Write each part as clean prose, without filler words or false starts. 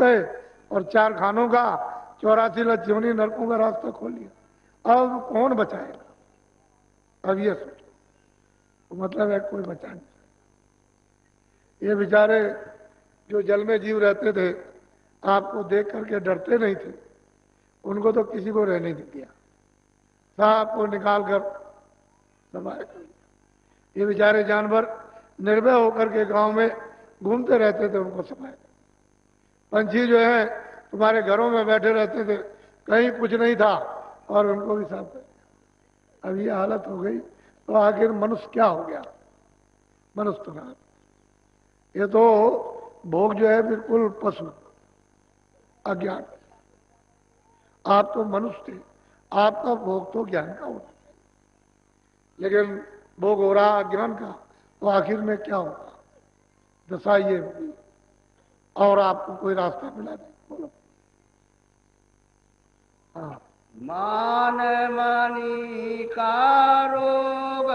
गए और 4 खानों का 84 लाख योनि नरकों का रास्ता खोल लिया। अब कौन बचाएगा? अब ये सोचो, तो मतलब है कोई बचा नहीं। ये बेचारे जो जल में जीव रहते थे, आपको देख करके डरते नहीं थे, उनको तो किसी को रहने नहीं दिया, सबको निकाल कर समाया कर दिया। ये बेचारे जानवर निर्भय होकर के गांव में घूमते रहते थे, उनको समाया। पंछी जो है तुम्हारे घरों में बैठे रहते थे, कहीं कुछ नहीं था और उनको भी साफ कर दिया। अब ये हालत हो गई, तो आखिर मनुष्य क्या हो गया? मनुष्य तो रहा, ये तो भोग जो है बिल्कुल पशु अज्ञान। आप तो मनुष्य थे, आपका भोग तो ज्ञान का होता है, लेकिन भोग हो रहा अज्ञान का, तो आखिर में क्या होगा? दशा ये होगी और आपको कोई रास्ता मिला नहीं। बोलो। हाँ, मान मनी का रोग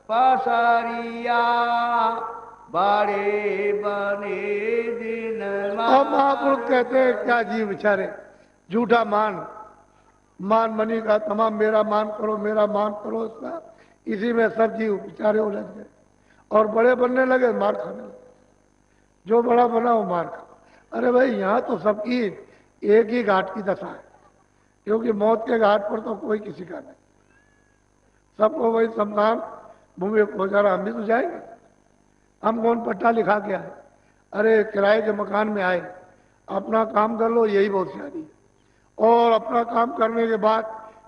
पसरिया बड़े बने दिन। और महापुरुष कहते हैं क्या जीव बेचारे झूठा मान मनी का तमाम मेरा मान करो, मेरा मान करो, इसका इसी में सब जीव बेचारे उलझ गए और बड़े बनने लगे, मार खाने लगे। जो बड़ा बना वो मार खा। अरे भाई, यहाँ तो सबकी एक ही घाट की दशा है, क्योंकि मौत के घाट पर तो कोई किसी का नहीं, सबको वही शमशान भूमि पहुंचाना। हम भी तो जाएंगे, हम कौन पट्टा लिखा के आए? अरे किराए के मकान में आए, अपना काम कर लो, यही बहुत सारी है। और अपना काम करने के बाद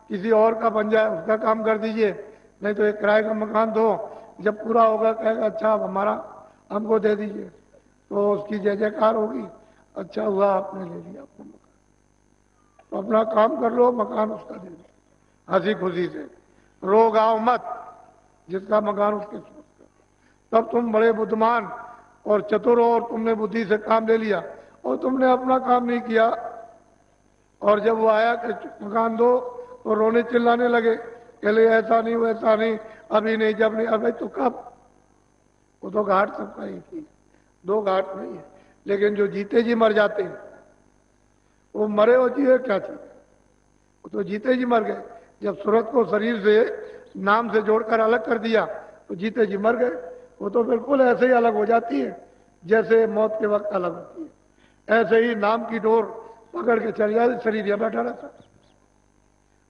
किसी और का बन जाए, उसका काम कर दीजिए, नहीं तो एक किराए का मकान दो, जब पूरा होगा कहेगा अच्छा अब हमारा हमको दे दीजिए, तो उसकी जय जयकार होगी, अच्छा हुआ आपने ले लिया अपना मकान। तो अपना काम कर लो, मकान उसका दे दो हंसी खुशी से, रो गाओ मत, जिसका मकान उसके सोच कर। तब तुम बड़े बुद्धिमान और चतुर हो और तुमने बुद्धि से काम ले लिया और तुमने अपना काम नहीं किया। और जब वो आया कि मकान दो, तो रोने चिल्लाने लगे, कहले ऐसा नहीं वैसा नहीं, अभी नहीं, जब नहीं। अबे तो कब? वो तो घाट सबका एक ही है, दो घाट नहीं है। लेकिन जो जीते जी मर जाते हैं, वो मरे हो जिए क्या चीज? वो तो जीते जी मर गए। जब सूरत को शरीर से नाम से जोड़कर अलग कर दिया, तो जीते जी मर गए। वो तो बिल्कुल ऐसे ही अलग हो जाती है जैसे मौत के वक्त अलग होती है। ऐसे ही नाम की डोर पकड़ के चल जाए, शरीर यहां बैठा रहता,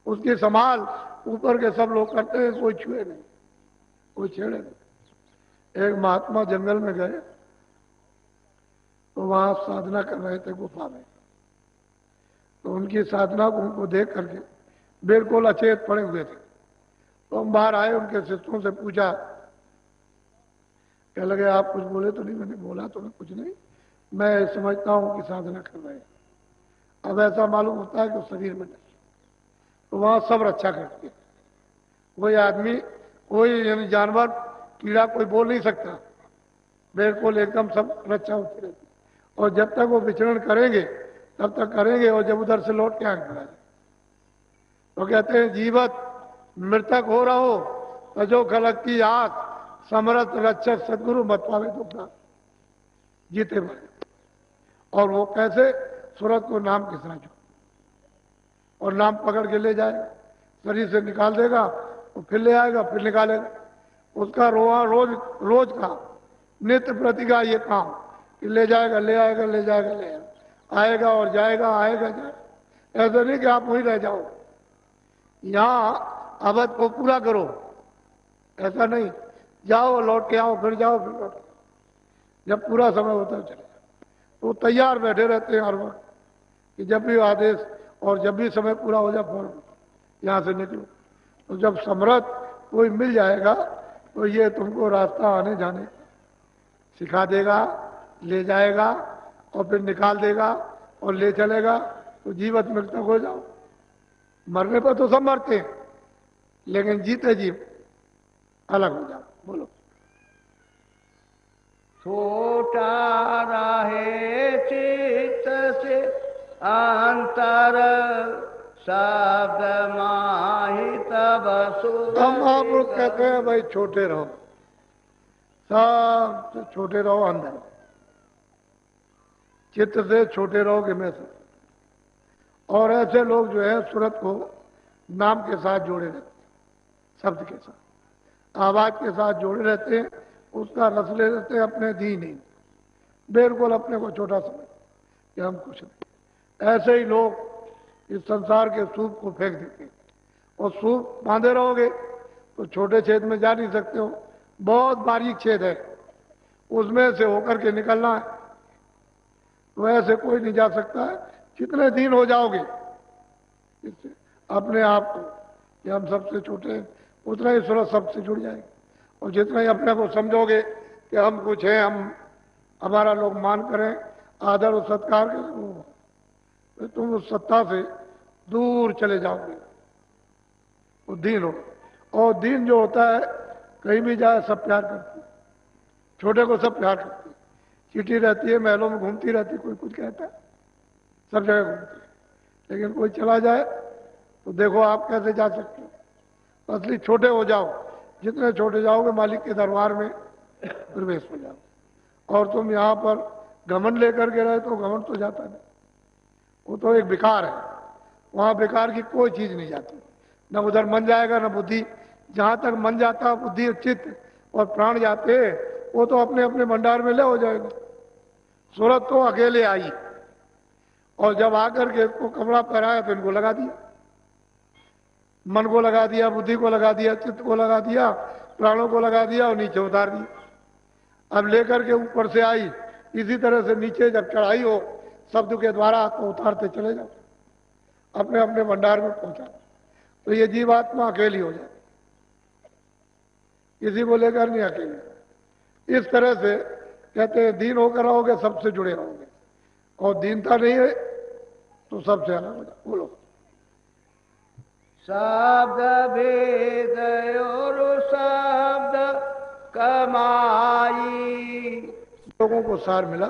उसकी संभाल ऊपर के सब लोग करते हैं, कोई छुए नहीं, कोई छेड़े नहीं। एक महात्मा जंगल में गए, तो वहां साधना कर रहे थे गुफा में। तो उनकी साधना को उनको देख करके बिल्कुल अचेत पड़े हुए थे। तो हम बाहर आए, उनके शिष्यों से पूछा, कह लगे आप कुछ बोले तो नहीं? मैंने बोला तो मैं कुछ नहीं, मैं समझता हूं कि साधना कर रहे हैं। अब ऐसा मालूम होता है कि शरीर में नहीं। तो वहां सब रक्षा करते हैं, कोई आदमी, कोई यानी जानवर, कीड़ा कोई बोल नहीं सकता, बिल्कुल एकदम सब रक्षा होती रहती। और जब तक वो विचरण करेंगे तब तक करेंगे, और जब उधर से लौट के आएंगे तो कहते हैं जीवत मृतक हो रहो, तजो खलक की आस, समरथ रक्षक सदगुरु मत पावे दुखना। जीते मरे। और वो कैसे? सूरत को नाम के साथ और नाम पकड़ के ले जाएगा, शरीर से निकाल देगा, तो फिर ले आएगा, फिर निकालेगा। उसका रोज रोज का नित्य प्रति का ये काम कि ले जाएगा, ले आएगा, ले जाएगा, ले आएगा और जाएगा, आएगा जाएगा। ऐसा नहीं कि आप वहीं रह जाओ, यहाँ अवध को पूरा करो, ऐसा नहीं। जाओ लौट के आओ, फिर जाओ, फिर लौट। जब पूरा समय होता है चले, तो तैयार बैठे रहते हैं हर वक्त कि जब भी आदेश और जब भी समय पूरा हो जाए फौरन यहाँ से निकलो। तो जब समर्थ कोई मिल जाएगा, तो ये तुमको रास्ता आने जाने सिखा देगा, ले जाएगा और फिर निकाल देगा और ले चलेगा। तो जीवत मृतक हो जाओ। मरने पर तो सब मरते हैं, लेकिन जीते जीव अलग हो जाओ। बोलो। छोटा रहे चित्त से अंतर, शब्द माहित बसुर। हम आप लोग कहते हैं भाई छोटे रहो, सब छोटे रहो अंदर। चित्त से छोटे रहोगे मैं से। और ऐसे लोग जो है सूरत को नाम के साथ जोड़े रहते हैं, शब्द के साथ, आवाज के साथ जोड़े रहते हैं, उसका रस ले लेते हैं, अपने दी नहीं, बिल्कुल अपने को छोटा समझ कि हम कुछ नहीं। ऐसे ही लोग इस संसार के सूप को फेंक देते हैं, और सूप बांधे रहोगे तो छोटे छेद में जा नहीं सकते हो, बहुत बारीक छेद है, उसमें से होकर के निकलना है, तो ऐसे कोई नहीं जा सकता है। जितने दिन हो जाओगे इससे अपने आप को कि हम सबसे छोटे हैं, उतना ही सूरत सबसे जुड़ जाएगी। और जितना ही अपने को समझोगे कि हम कुछ हैं, हम हमारा लोग मान करें, आदर और सत्कार करें, तो तुम उस सत्ता से दूर चले जाओगे। वो दीन हो, और दीन जो होता है कहीं भी जाए सब प्यार करती है, छोटे को सब प्यार करती है, चिट्ठी रहती है, महलों में घूमती रहती है, कोई कुछ कहता है, सब जगह घूमती है, लेकिन कोई चला जाए तो देखो आप कैसे जा सकते हो। असली छोटे हो जाओ, जितने छोटे जाओगे मालिक के दरबार में प्रवेश हो जाओ। और तुम यहाँ पर घमंड लेकर के रहे तो घमंड तो जाता नहीं, वो तो एक विकार है, वहां विकार की कोई चीज नहीं जाती, न उधर मन जाएगा न बुद्धि। जहां तक मन जाता, बुद्धि चित्त और प्राण जाते, वो तो अपने अपने भंडार में ले हो जाएगा। सूरत तो अकेले आई, और जब आकर के इसको कपड़ा पहनाया तो इनको लगा दिया, मन को लगा दिया, बुद्धि को लगा दिया, चित्त को लगा दिया, प्राणों को लगा दिया, और नीचे उतार दिया। अब लेकर के ऊपर से आई, इसी तरह से नीचे जब चढ़ाई हो शब्द के द्वारा तो उतारते चले जाओ, अपने अपने भंडार में पहुंचा, तो ये जीवात्मा अकेली हो जाए, किसी को लेकर नहीं अकेले। इस तरह से कहते हैं दीन होकर रहोगे सबसे जुड़े रहोगे, और दीनता नहीं है तो सबसे अलग हो जाओ। बोलो शब्द भेद और शब्द कमाई। लोगों को सार मिला,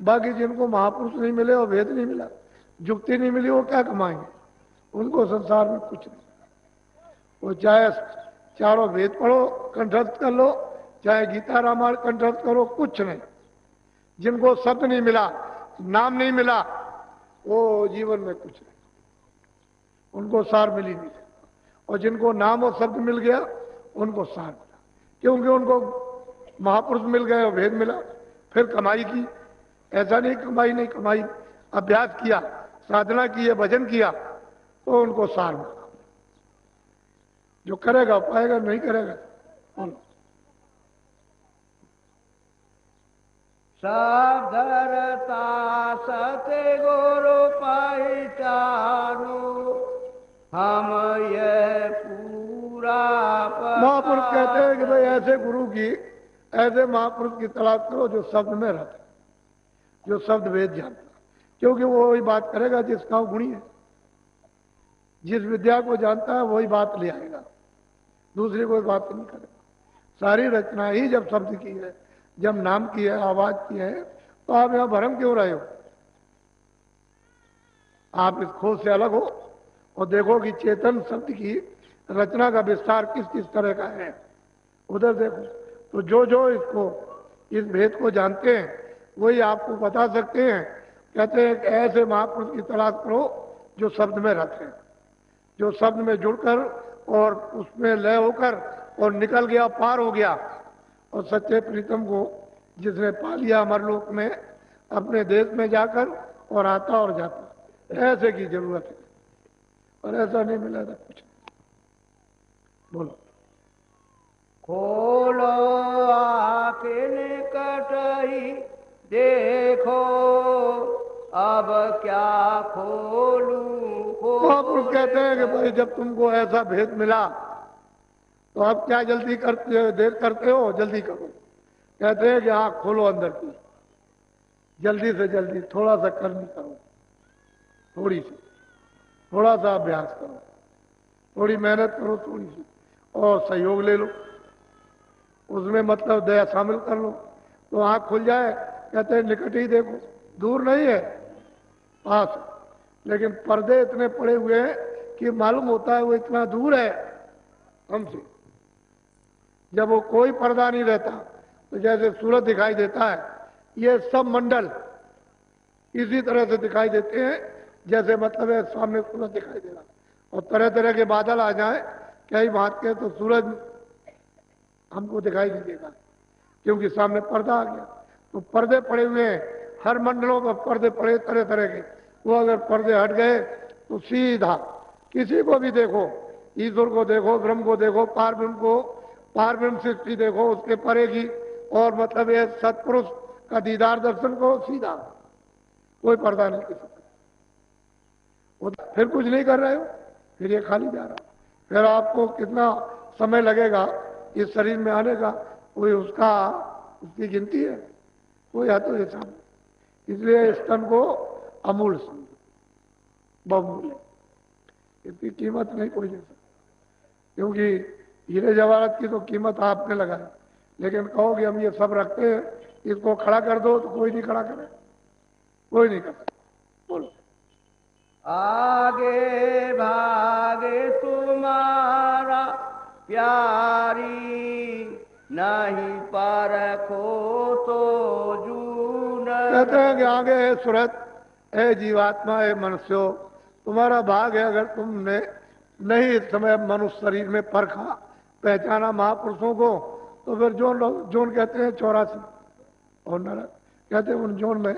बाकी जिनको महापुरुष नहीं मिले और भेद नहीं मिला, जुक्ति नहीं मिली, वो क्या कमाएंगे, उनको संसार में कुछ नहीं। वो चाहे चारों वेद पढ़ो, कंठस्थ कर लो, चाहे गीता रामायण कंठस्थ करो, कुछ नहीं। जिनको शब्द नहीं मिला, नाम नहीं मिला, वो जीवन में कुछ नहीं, उनको सार मिल ही नहीं। और जिनको नाम और शब्द मिल गया उनको सार मिला, क्योंकि उनको महापुरुष मिल गए और भेद मिला। फिर कमाई की, ऐसा नहीं कमाई नहीं कमाई, अभ्यास किया, साधना की है, भजन किया, तो उनको सार मिला। जो करेगा पाएगा, नहीं करेगा सब धरता सत्य गुरु पहचानो, हम ये पूरा महापुरुष कहते हैं कि भाई ऐसे गुरु की, ऐसे महापुरुष की तलाश करो जो शब्द में रहता, जो शब्द वेद जानता, क्योंकि वो वही बात करेगा जिसका वो गुणी है। जिस विद्या को जानता है वही बात ले आएगा, दूसरी कोई बात नहीं करेगा। सारी रचना ही जब शब्द की है, जब नाम की है, आवाज की है, तो आप यहां भ्रम क्यों रहे हो? आप इस खोज से अलग हो और देखो कि चेतन शब्द की रचना का विस्तार किस किस तरह का है, उधर देखो। तो जो जो इसको, इस भेद को जानते हैं वही आपको बता सकते हैं। कहते हैं कि ऐसे महापुरुष की तलाश करो जो शब्द में रहते हैं, जो शब्द में जुड़कर और उसमें लय होकर और निकल गया, पार हो गया, और सच्चे प्रीतम को जिसने पा लिया अमरलोक में, अपने देश में जाकर, और आता और जाता। ऐसे की जरूरत है, और ऐसा नहीं मिला था कुछ। बोलो खोलो आके निकट ही देखो, अब क्या खोलूं। महापुरुष कहते हैं कि भाई जब तुमको ऐसा भेद मिला तो अब क्या जल्दी करते, देर करते हो, जल्दी करो। कहते हैं कि आंख खोलो अंदर की, जल्दी से जल्दी, थोड़ा सा कर्म करो, थोड़ी सी, थोड़ा सा अभ्यास करो, थोड़ी मेहनत करो, थोड़ी सी, और सहयोग ले लो, उसमें मतलब दया शामिल कर लो, तो आंख खुल जाए। कहते हैं निकट ही देखो, दूर नहीं है, पास। लेकिन पर्दे इतने पड़े हुए हैं कि मालूम होता है वो इतना दूर है हमसे। जब वो कोई पर्दा नहीं रहता तो जैसे सूरज दिखाई देता है, ये सब मंडल इसी तरह से दिखाई देते हैं जैसे मतलब है सामने सूरज दिखाई दे रहा, और तरह तरह के बादल आ जाए कई बात के तो सूरज हमको दिखाई नहीं देगा, क्योंकि सामने पर्दा आ गया। तो पर्दे पड़े हुए हैं, हर मंडलों पर पर्दे पड़े तरह तरह के, वो अगर पर्दे हट गए तो सीधा किसी को भी देखो, ईश्वर को देखो, ब्रह्म को देखो, पार ब्रह्म सृष्टि देखो, उसके परे की, और मतलब ये सत्पुरुष का दीदार दर्शन को, सीधा कोई पर्दा नहीं किसी पर। फिर कुछ नहीं कर रहे हो, फिर ये खाली जा रहा, फिर आपको कितना समय लगेगा इस शरीर में आने का, कोई उसकी गिनती है, कोई है तो हिसाब नहीं। इसलिए इस तन को अमूल्य समझो, बहुमूल्य, इसकी कीमत नहीं कोई दे सकता, क्योंकि हीरे जवाहरात की तो कीमत आपने लगाई, लेकिन कहो कि हम ये सब रखते हैं, इसको खड़ा कर दो तो कोई नहीं खड़ा करे, कोई नहीं कर सकता। बोलो। आगे भागे तुम्हारा प्यारी, नहीं परखो तो जून। कहते हैं कि आगे है सूरत, है जीवात्मा, है मनुष्यो, तुम्हारा भाग है अगर तुमने नहीं इस समय मनुष्य शरीर में परखा, पहचाना महापुरुषों को, तो फिर जोन कहते हैं 84, और नरक कहते हैं उन जोन में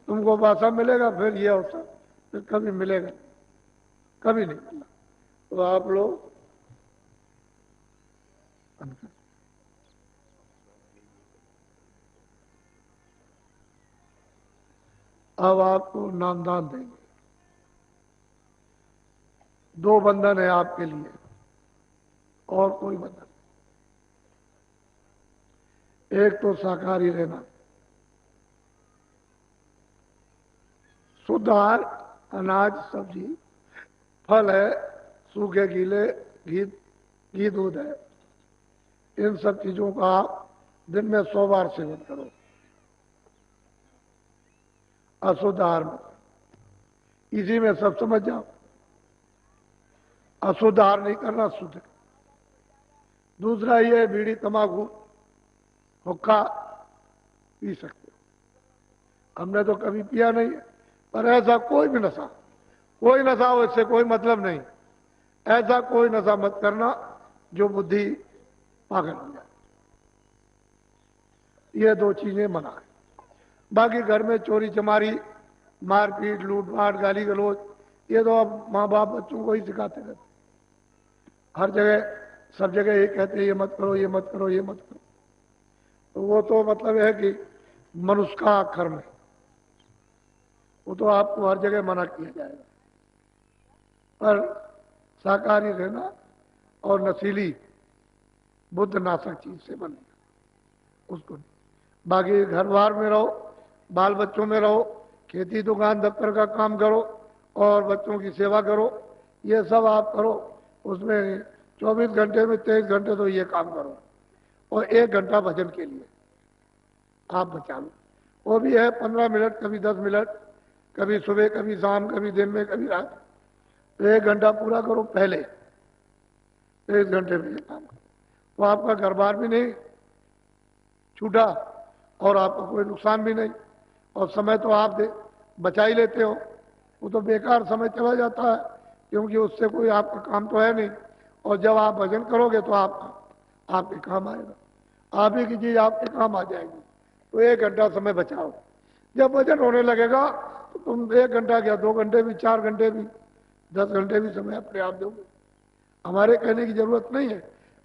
तुमको वासा मिलेगा, फिर ये अवसर फिर कभी मिलेगा, कभी नहीं मिलना। तो आप लोग अब आपको नामदान देंगे। 2 बंधन है आपके लिए, और कोई बंधन। एक तो शाकाहारी रहना, शुद्ध आहार, अनाज, सब्जी, फल है, सूखे गीले, घी दूध है, इन सब चीजों का आप दिन में 100 बार सेवन करो। अशुद्ध आहार में, इसी में सब समझ जाओ। अशुद्ध आहार नहीं करना, शुद्ध। दूसरा ये बीड़ी, तंबाकू, हुक्का पी सकते हो, हमने तो कभी पिया नहीं है, पर ऐसा कोई भी नशा, कोई नशा हो, इससे कोई मतलब नहीं, ऐसा कोई नशा मत करना जो बुद्धि पागल हो जाए। ये 2 चीजें मना है। बाकी घर में चोरी चमारी, मारपीट, लूटमार, गाली गलौज, ये तो अब माँ बाप बच्चों को ही सिखाते रहते, हर जगह सब जगह ये कहते हैं ये मत करो, ये मत करो, ये मत करो। तो वो तो मतलब है कि मनुष्य का कर्म है, वो तो आपको हर जगह मना किया जाएगा। पर शाकाहारी रहना और नशीली बुद्ध नाशक चीज से बनेगा, उसको नहीं। बाकी घर बार में रहो, बाल बच्चों में रहो, खेती दुकान दफ्तर का काम करो, और बच्चों की सेवा करो, ये सब आप करो। उसमें 24 घंटे में 23 घंटे तो ये काम करो, और 1 घंटा भजन के लिए आप बचा लो। वो भी है 15 मिनट, कभी 10 मिनट, कभी सुबह, कभी शाम, कभी दिन में, कभी रात। तो 1 घंटा पूरा करो पहले, 1 घंटे में ये काम करो, तो आपका घर बार भी नहीं छूटा, और आपको कोई नुकसान भी नहीं, और समय तो आप बचा ही लेते हो। वो तो बेकार समय चला जाता है, क्योंकि उससे कोई आपका काम तो है नहीं, और जब आप भजन करोगे तो आपके काम आएगा, आप ही की चीज आपके काम आ जाएगी। तो 1 घंटा समय बचाओ। जब भजन होने लगेगा तो तुम 1 घंटा क्या, 2 घंटे भी, 4 घंटे भी, 10 घंटे भी समय अपने आप दोगे। हमारे कहने की जरूरत नहीं है,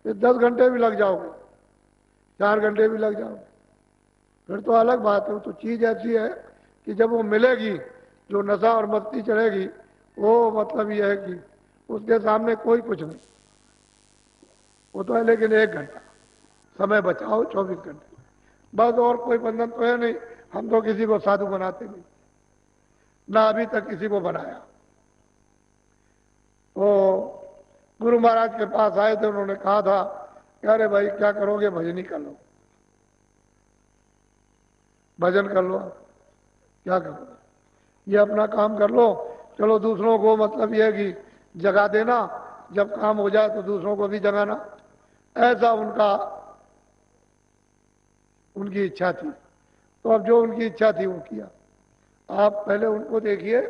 फिर 10 घंटे भी लग जाओगे, 4 घंटे भी लग जाओगे, फिर तो अलग बात है। तो चीज ऐसी है कि जब वो मिलेगी, जो नशा और मस्ती चढ़ेगी, वो मतलब ये है कि उसके सामने कोई कुछ नहीं, वो तो है। लेकिन 1 घंटा समय बचाओ 24 घंटे, बस। और कोई बंधन तो है नहीं। हम तो किसी को साधु बनाते नहीं, ना अभी तक किसी को बनाया। वो गुरु महाराज के पास आए थे, उन्होंने कहा था कि अरे भाई क्या करोगे, भजन ही कर लो, भजन कर लो, क्या करोगे, ये अपना काम कर लो, चलो दूसरों को मतलब ये है कि जगा देना, जब काम हो जाए तो दूसरों को भी जगाना, ऐसा उनकी इच्छा थी। तो अब जो उनकी इच्छा थी वो किया। आप पहले उनको देखिए,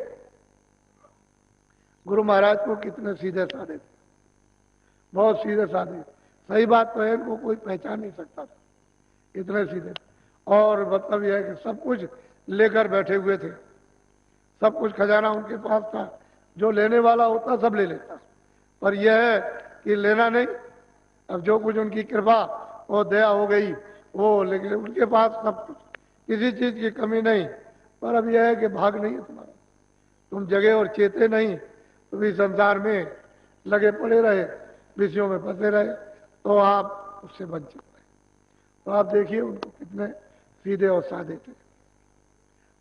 गुरु महाराज को कितने सीधे साधे थे, बहुत सीधे साधे। सही बात तो है, इनको कोई पहचान नहीं सकता था, इतने सीधे। और मतलब यह है कि सब कुछ लेकर बैठे हुए थे, सब कुछ खजाना उनके पास था, जो लेने वाला होता सब ले लेता। पर यह है कि लेना नहीं, अब जो कुछ उनकी कृपा और दया हो गई वो, लेकिन उनके पास सब कुछ, किसी चीज की कमी नहीं। पर अब यह है कि भाग नहीं है तुम्हारा, तुम जगे और चेते नहीं, तो भी संसार में लगे पड़े रहे, विषयों में फंसे रहे, तो आप उससे वंचित रहे। तो आप देखिए उनको कितने सीधे और साधे थे,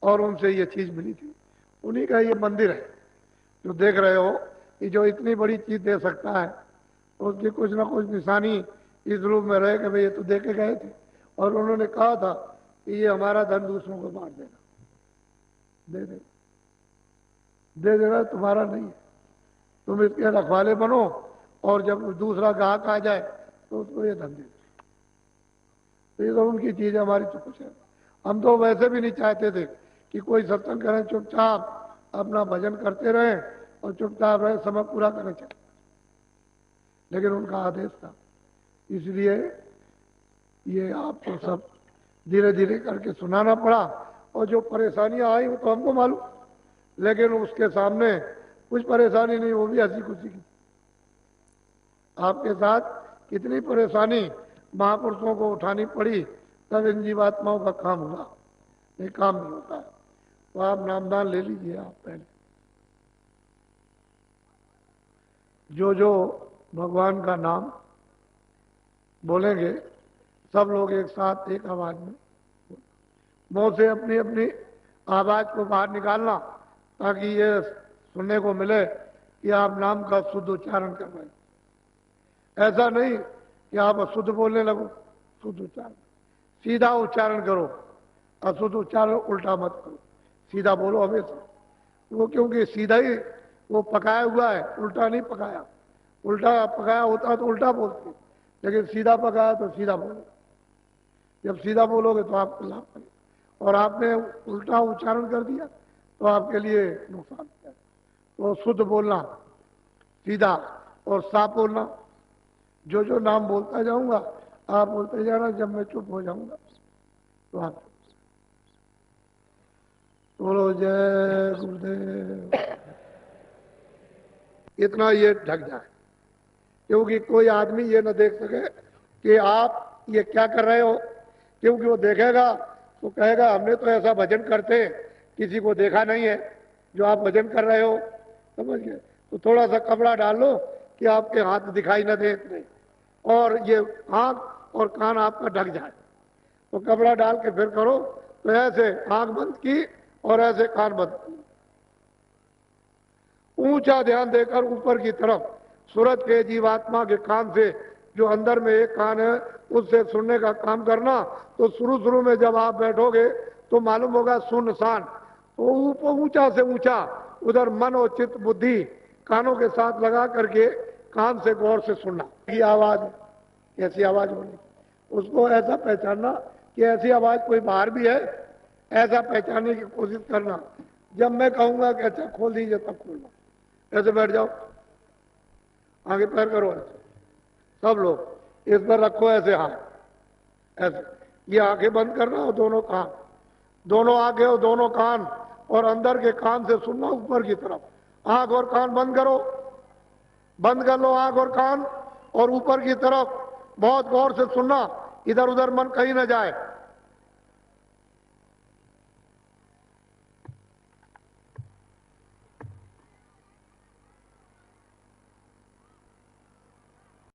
और उनसे ये चीज मिली थी। उन्हीं का ये मंदिर है जो देख रहे हो, कि जो इतनी बड़ी चीज दे सकता है, तो उसकी कुछ ना कुछ निशानी इस रूप में रहे कि भाई ये तो दे के गए थे, और उन्होंने कहा था कि ये हमारा धन दूसरों को बांट देना, दे देना, तुम्हारा नहीं है, तुम इसके रखवाले बनो, और जब दूसरा ग्राहक आ जाए तो उसको ये धन दे। तो ये तो उनकी चीज है, हमारी तो कुछ है। हम तो वैसे भी नहीं चाहते थे कि कोई सत्संग करें, चुपचाप अपना भजन करते रहे और चुपचाप रहे, समय पूरा करना चाहिए, लेकिन उनका आदेश था। इसलिए ये आपको सब धीरे धीरे करके सुनाना पड़ा, और जो परेशानियां आई वो तो हमको मालूम, लेकिन उसके सामने कुछ परेशानी नहीं, वो भी हंसी खुशी की। आपके साथ कितनी परेशानी महापुरुषों को उठानी पड़ी, तब इन जीवात्माओं का काम हुआ, नहीं काम नहीं होता है। तो आप नामदान ले लीजिए। आप पहले जो जो भगवान का नाम बोलेंगे, सब लोग एक साथ एक आवाज में, मुंह से अपनी अपनी आवाज को बाहर निकालना, ताकि ये सुनने को मिले कि आप नाम का शुद्ध उच्चारण कर रहे हैं। ऐसा नहीं कि आप अशुद्ध बोलने लगो, शुद्ध उच्चारण, सीधा उच्चारण करो, अशुद्ध उच्चारण उल्टा मत करो, सीधा बोलो हमेशा। वो क्योंकि सीधा ही वो पकाया हुआ है, उल्टा नहीं पकाया। उल्टा पकाया होता तो उल्टा बोलते, लेकिन सीधा पकाया तो सीधा बोलो। जब सीधा बोलोगे तो आपको लाभ मिलेगा, और आपने उल्टा उच्चारण कर दिया तो आपके लिए नुकसान है। तो शुद्ध बोलना, सीधा और साफ बोलना। जो जो नाम बोलता जाऊंगा आप बोलते जाना, जब मैं चुप हो जाऊंगा तो आप बोलो जय गुरुदेव। इतना ये ढक जाए, क्योंकि कोई आदमी ये न देख सके कि आप ये क्या कर रहे हो, क्योंकि वो देखेगा तो कहेगा हमने तो ऐसा भजन करते, किसी को देखा नहीं है जो आप भजन कर रहे हो, समझ गए। तो थोड़ा सा कपड़ा डाल लो कि आपके हाथ दिखाई न दे इतने, और ये आंख और कान आपका ढक जाए। तो कपड़ा डाल के फिर करो, तो ऐसे आंख बंद की और ऐसे कान बंद की, ऊंचा ध्यान देकर ऊपर की तरफ, सूरत के जीवात्मा के कान से, जो अंदर में एक कान है उससे सुनने का काम करना। तो शुरू शुरू में जब आप बैठोगे तो मालूम होगा सुनसान, तो ऊपर ऊंचा से ऊंचा उधर मन और चित्त बुद्धि कानों के साथ लगा करके कान से गौर से सुनना। ये आवाज कैसी आवाज होनी, उसको ऐसा पहचानना कि ऐसी आवाज कोई बाहर भी है, ऐसा पहचानने की कोशिश करना। जब मैं कहूंगा कि अच्छा खोल दीजिए तब खोलना, ऐसे बैठ जाओ, आगे पैर करो ऐसे, सब लोग इस पर रखो ऐसे हाथ, ऐसे। ये आंखें बंद करना और दोनों कान, दोनों आंखें और दोनों कान, और अंदर के कान से सुनना ऊपर की तरफ। आंख और कान बंद करो, बंद कर लो आंख और कान, और ऊपर की तरफ बहुत गौर से सुनना, इधर उधर मन कहीं न जाए।